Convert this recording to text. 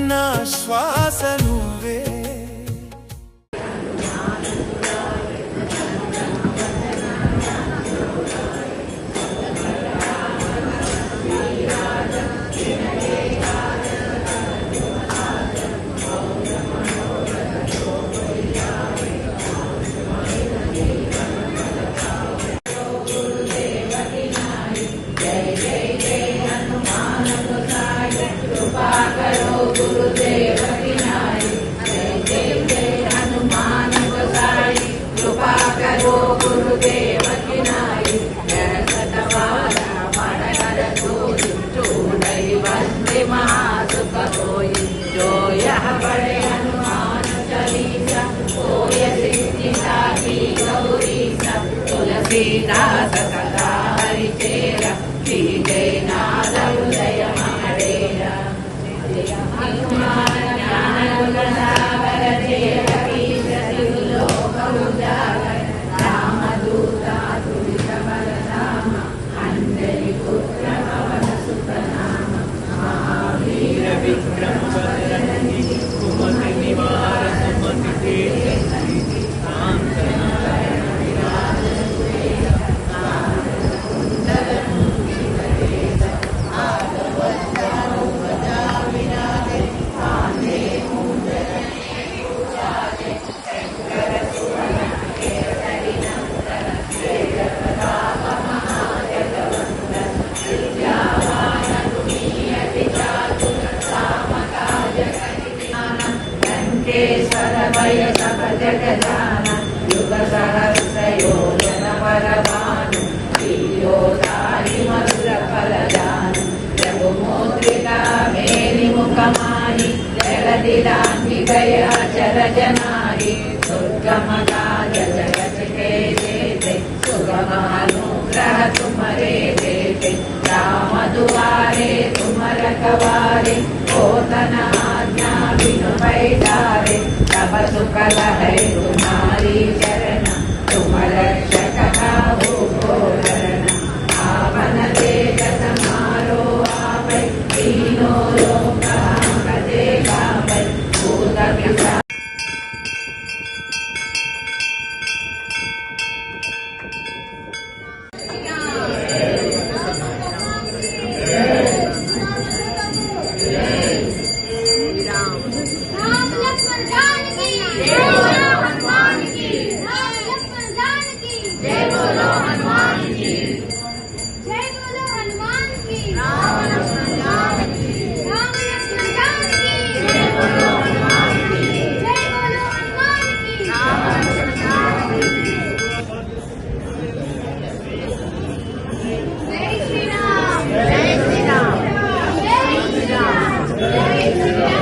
నా శ్వాస నువ్వే. तुलसीदास सदा हरिचेरा श्री जयनाथ उदय महाडेरा हनुमान ज्ञान गुणसागर जय कपीश लोक उजागर रामदूता तुलित बलधाम अंजलि पुत्र पवन सुत नाम महावीर विक्रम बजरंगी कुमति निवार सुमति तेज जगजान युग सहस्रयोजन परभानु ीयोदारि मधुर फलदान रघुमोद्रिका मेरि मुखमाहि जलदिलान्विकया चरजनारि दुर्गमकाल जगत्के देते सुगमानुग्रह तुम्हारे देते राम दुआरे तुम रखवारे होतन आज्ञा बिनु पैदारे तब सुख है तुम्हारी शरण तुम रक्षक हो शरण आपन देख समारो आप तीनों लोक देखा भूत पिशाच जय श्री राम।